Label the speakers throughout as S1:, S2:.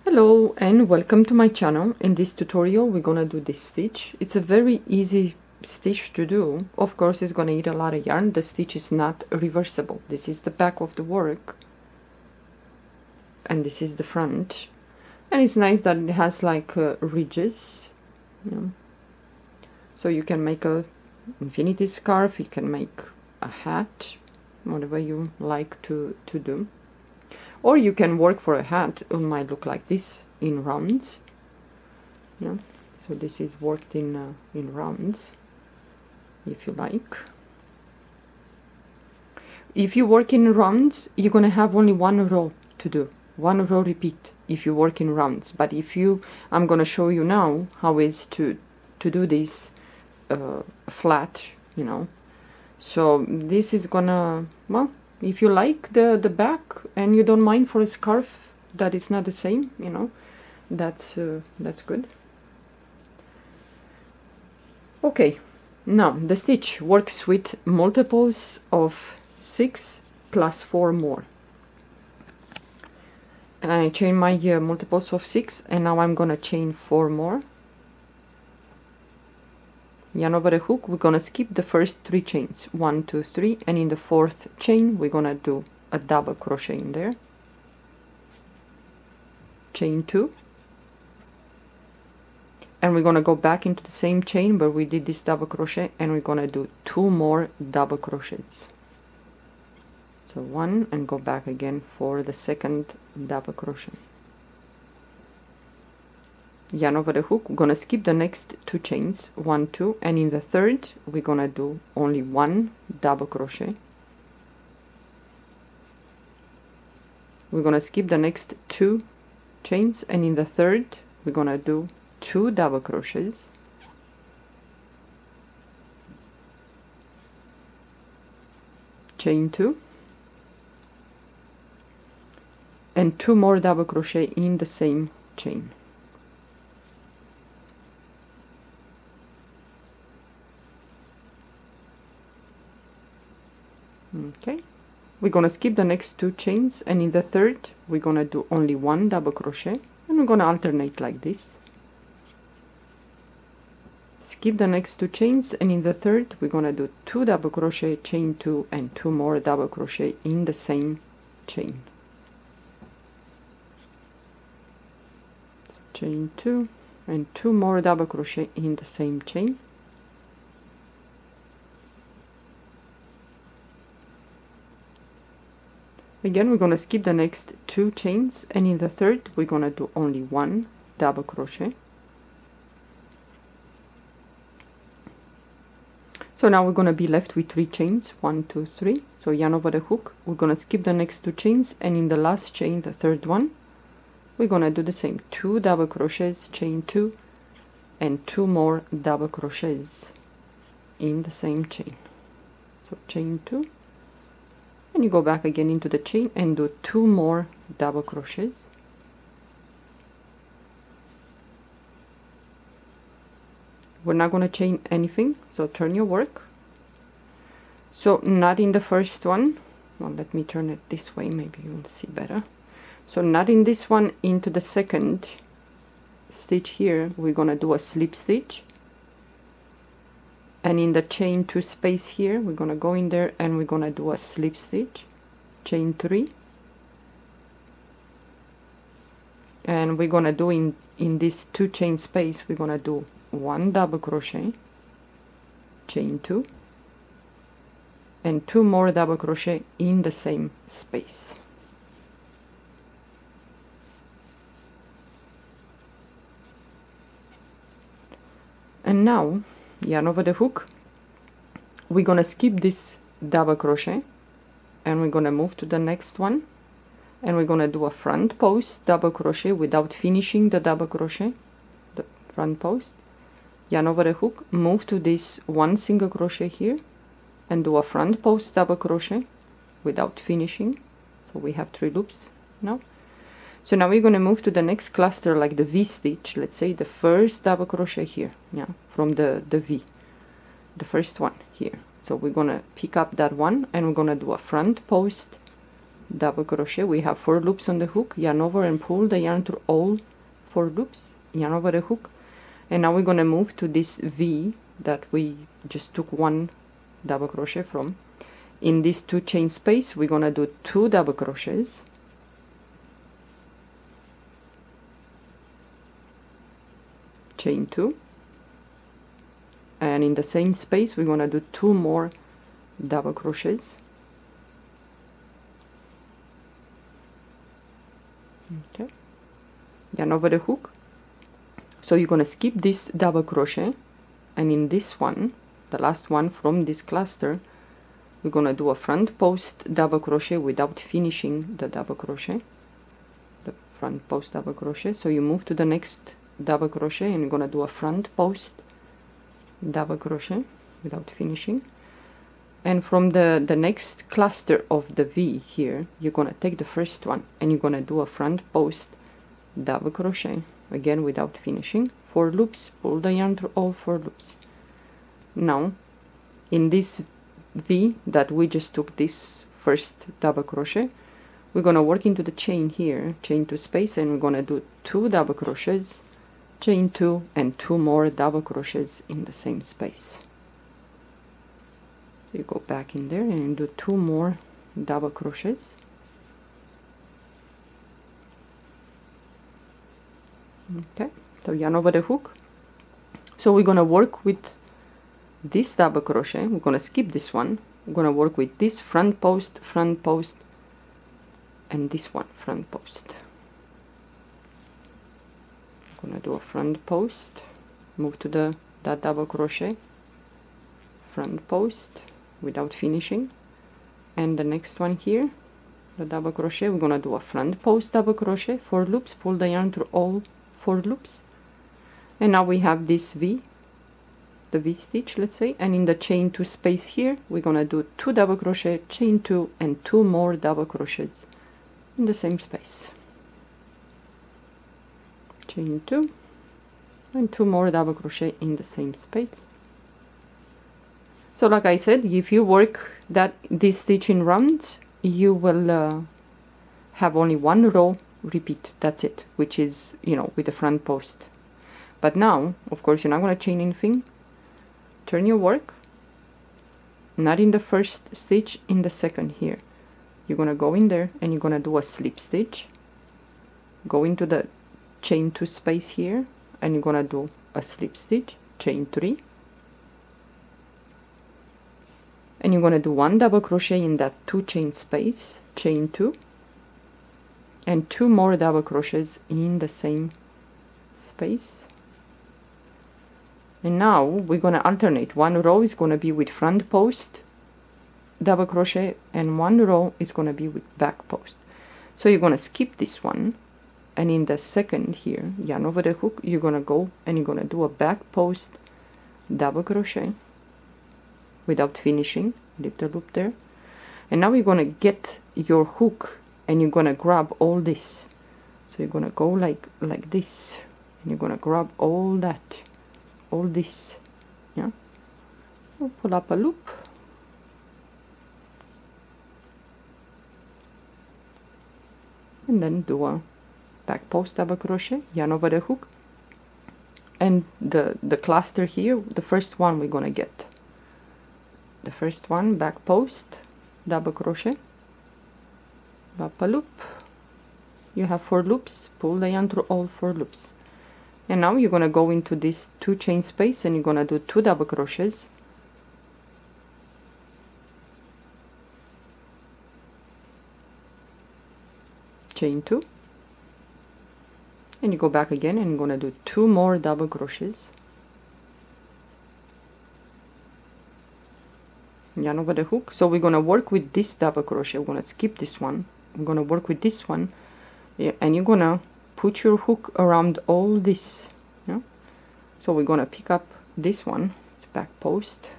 S1: Hello and welcome to my channel. In this tutorial we're gonna do this stitch. It's a very easy stitch to do. Of course it's gonna eat a lot of yarn. The stitch is not reversible. This is the back of the work and this is the front, and it's nice that it has like ridges, you know. So you can make a infinity scarf, you can make a hat, whatever you like to do. Or you can work for a hat. It might look like this in rounds. Yeah. So this is worked in rounds, if you like. If you work in rounds, you're gonna have only one row to do, one row repeat. If you work in rounds, but I'm gonna show you now how is to do this flat, you know. So this is gonna, well, if you like the back and you don't mind for a scarf that is not the same, you know, that's good. Okay, now the stitch works with multiples of 6 plus 4 more. I chain my multiples of 6, and now I'm gonna chain 4 more. Yarn over the hook, we're gonna skip the first 3 chains, 1 2 3, and in the 4th chain we're gonna do a double crochet in there, chain 2, and we're gonna go back into the same chain where we did this double crochet, and we're gonna do 2 more double crochets. So 1, and go back again for the second double crochet. Yarn over the hook, we're gonna skip the next 2 chains, 1 2, and in the 3rd we're gonna do only 1 double crochet. We're gonna skip the next 2 chains, and in the 3rd we're gonna do 2 double crochets. Chain 2, and 2 more double crochet in the same chain. Okay, we're gonna skip the next 2 chains, and in the 3rd we're gonna do only 1 double crochet, and we're gonna alternate like this. Skip the next 2 chains, and in the 3rd we're gonna do 2 double crochet, chain 2, and 2 more double crochet in the same chain. Chain 2 and 2 more double crochet in the same chain. Again, we're gonna skip the next 2 chains, and in the 3rd we're gonna do only 1 double crochet. So now we're gonna be left with 3 chains, 1 2 3. So yarn over the hook, we're gonna skip the next 2 chains, and in the last chain, the 3rd one, we're gonna do the same, 2 double crochets, chain 2, and 2 more double crochets in the same chain. So chain 2, and you go back again into the chain and do 2 more double crochets. We're not going to chain anything, so turn your work. So not in the first one, well, let me turn it this way, maybe you'll see better. So not in this one, into the second stitch here we're going to do a slip stitch, and in the chain 2 space here we're gonna go in there and we're gonna do a slip stitch, chain 3, and we're gonna do in this 2 chain space we're gonna do 1 double crochet, chain 2, and 2 more double crochet in the same space. And now yarn over the hook, we're gonna skip this double crochet, and we're gonna move to the next one, and we're gonna do a front post double crochet without finishing the double crochet, the front post. Yarn over the hook, move to this 1 single crochet here, and do a front post double crochet without finishing. So we have 3 loops now. So now we're going to move to the next cluster, like the V stitch, let's say the first double crochet here, yeah, from the V, the first one here. So we're going to pick up that one, and we're going to do a front post double crochet. We have 4 loops on the hook, yarn over and pull the yarn through all 4 loops, yarn over the hook. And now we're going to move to this V that we just took 1 double crochet from. In this 2 chain space, we're going to do 2 double crochets, chain 2, and in the same space we're going to do 2 more double crochets. Okay, yarn over the hook. So you're going to skip this double crochet, and in this one, the last one from this cluster, we're going to do a front post double crochet without finishing the double crochet, the front post double crochet. So you move to the next double crochet and you're going to do a front post double crochet without finishing. And from the next cluster of the V here, you're going to take the first one and you're going to do a front post double crochet, again without finishing, 4 loops, pull the yarn through all 4 loops. Now in this V that we just took this first double crochet, we're going to work into the chain here, chain 2 space, and we're going to do 2 double crochets, chain 2, and 2 more double crochets in the same space. So you go back in there and do 2 more double crochets. Okay, so yarn over the hook. So we're going to work with this double crochet. We're going to skip this one. We're going to work with this front post, and this one, front post. I'm going to do a front post, move to that double crochet, front post without finishing, and the next one here, the double crochet, we're going to do a front post double crochet, 4 loops, pull the yarn through all 4 loops, and now we have this V, the V stitch, let's say, and in the chain 2 space here we're going to do 2 double crochet, chain 2, and 2 more double crochets in the same space, chain 2 and 2 more double crochet in the same space. So like I said, if you work this stitch in rounds, you will have only 1 row repeat, that's it, which is, you know, with the front post. But now of course you're not going to chain anything. Turn your work, not in the first stitch, in the second here. You're going to go in there and you're going to do a slip stitch, go into the chain 2 space here, and you're going to do a slip stitch, chain 3, and you're going to do 1 double crochet in that 2 chain space, chain 2, and 2 more double crochets in the same space. And now we're going to alternate. 1 row is going to be with front post double crochet, and 1 row is going to be with back post. So you're going to skip this one, and in the second here, yarn over the hook, you're going to go and you're going to do a back post double crochet without finishing, leave the loop there. And now you're going to get your hook and you're going to grab all this. So you're going to go like this, and you're going to grab all that, all this, yeah. We'll pull up a loop, and then do a back post double crochet, yarn over the hook, and the cluster here, the first one we're gonna get, the first one, back post double crochet, up a loop. You have 4 loops, pull the yarn through all 4 loops, and now you're gonna go into this 2 chain space and you're gonna do 2 double crochets, chain 2, and you go back again and you're gonna do 2 more double crochets, yarn over the hook. So we're gonna work with this double crochet. We're gonna skip this one, I'm gonna work with this one, yeah, and you're gonna put your hook around all this, yeah. So we're gonna pick up this one, it's back post,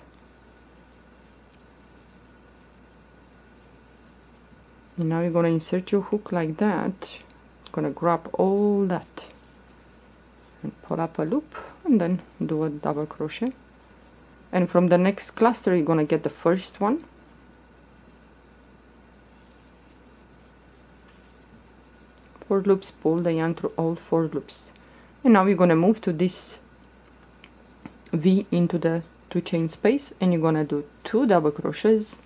S1: and now you're gonna insert your hook like that, gonna grab all that and pull up a loop, and then do a double crochet, and from the next cluster you're gonna get the first one, 4 loops, pull the yarn through all 4 loops. And now you're going to move to this V into the 2 chain space, and you're going to do 2 double crochets,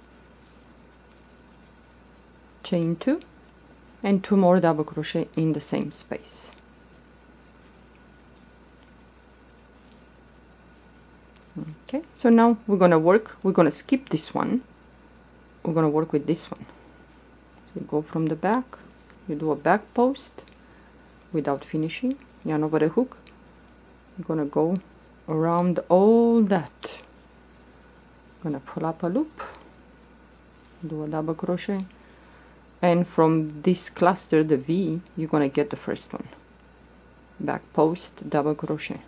S1: chain 2, and 2 more double crochet in the same space. Okay, so now we're going to skip this one, we're going to work with this one. So you go from the back, you do a back post without finishing, yarn over the hook, you're going to go around all that, I'm going to pull up a loop, do a double crochet, and from this cluster, the V, you're going to get the first one, back post, double crochet,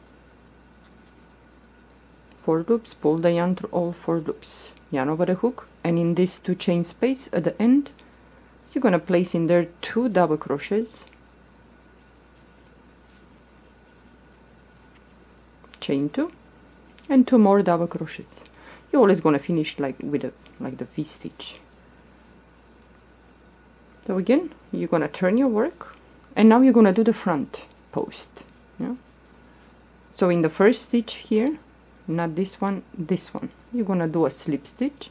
S1: 4 loops, pull the yarn through all 4 loops, yarn over the hook, and in this 2 chain space at the end, you're going to place in there 2 double crochets, chain 2, and 2 more double crochets. You're always going to finish like with like the V stitch. So again, you're going to turn your work, and now you're going to do the front post. Yeah. So in the first stitch here, not this one, you're going to do a slip stitch.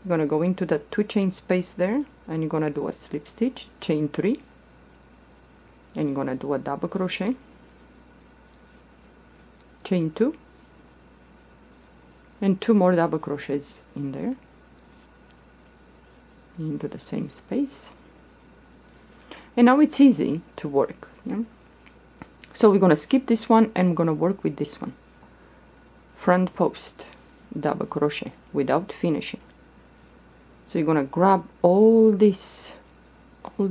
S1: You're going to go into the 2 chain space there, and you're going to do a slip stitch, chain 3, and you're going to do a double crochet, chain 2, and 2 more double crochets in there into the same space. And now it's easy to work. Yeah? So we're going to skip this one, and we're going to work with this one, front post, double crochet without finishing. So you're going to grab all this, pull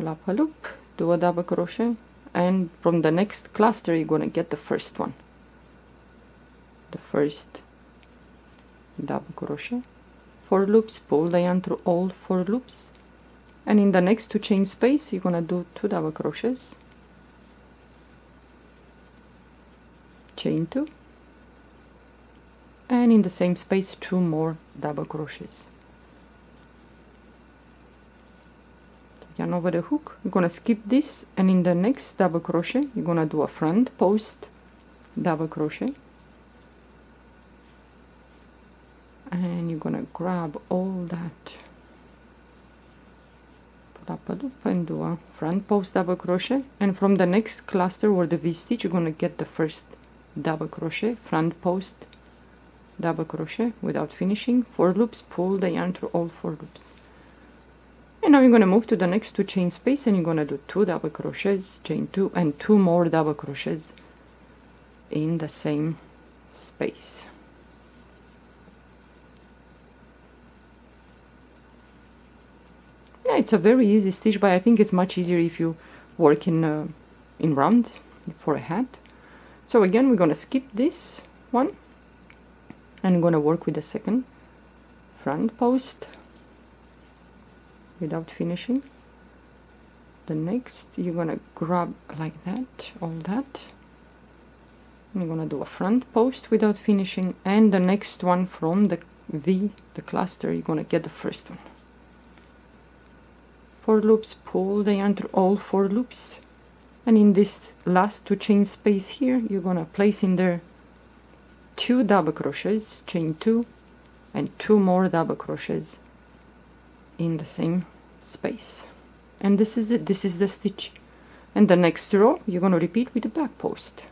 S1: up a loop, do a double crochet, and from the next cluster you're going to get the first one, the first double crochet, 4 loops, pull the yarn through all 4 loops, and in the next 2 chain space you're going to do 2 double crochets, chain 2, and in the same space 2 more double crochets. Yarn over the hook, you're going to skip this, and in the next double crochet you're going to do a front post double crochet, and you're going to grab all that, put up a loop and do a front post double crochet, and from the next cluster or the V stitch you're going to get the first double crochet, front post double crochet without finishing, 4 loops, pull the yarn through all 4 loops. And now you're going to move to the next 2 chain space, and you're going to do 2 double crochets, chain 2, and 2 more double crochets in the same space. Yeah, it's a very easy stitch, but I think it's much easier if you work in rounds for a hat. So again, we're going to skip this one, and I'm going to work with the second front post without finishing. The next you're going to grab like that, all that, and you're going to do a front post without finishing, and the next one from the V, the cluster, you're going to get the first one, 4 loops, pull the yarn through all 4 loops, and in this last 2 chain space here you're going to place in there 2 double crochets, chain 2, and 2 more double crochets in the same space. And this is it, this is the stitch. And the next row you're going to repeat with the back post.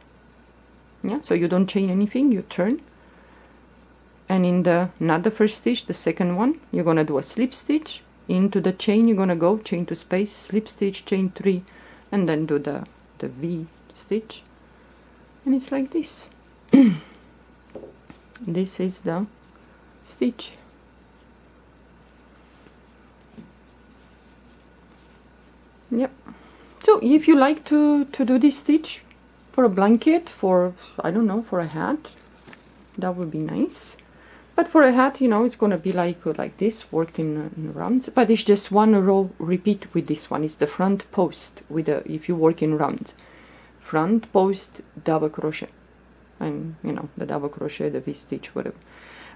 S1: Yeah, so you don't chain anything, you turn, and in the not the first stitch, the second one, you're going to do a slip stitch into the chain, you're going to go chain 2 space, slip stitch, chain 3, and then do the V stitch, and it's like this. This is the stitch. Yep. So if you like to do this stitch for a blanket, for I don't know, for a hat, that would be nice. But for a hat, you know, it's gonna be like this, worked in rounds. But it's just 1 row repeat with this one. It's the front post with the, if you work in rounds, front post double crochet, and you know, the double crochet, the V stitch, whatever.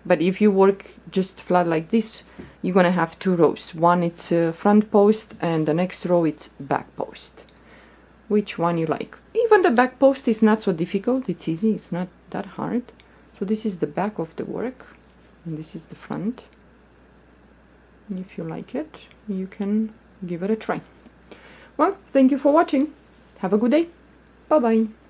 S1: But if you work just flat like this, you're gonna have 2 rows. One it's front post and the next row it's back post. Which one you like? Even the back post is not so difficult, it's easy, it's not that hard. So this is the back of the work and this is the front. If you like it, you can give it a try. Well, thank you for watching. Have a good day. Bye bye.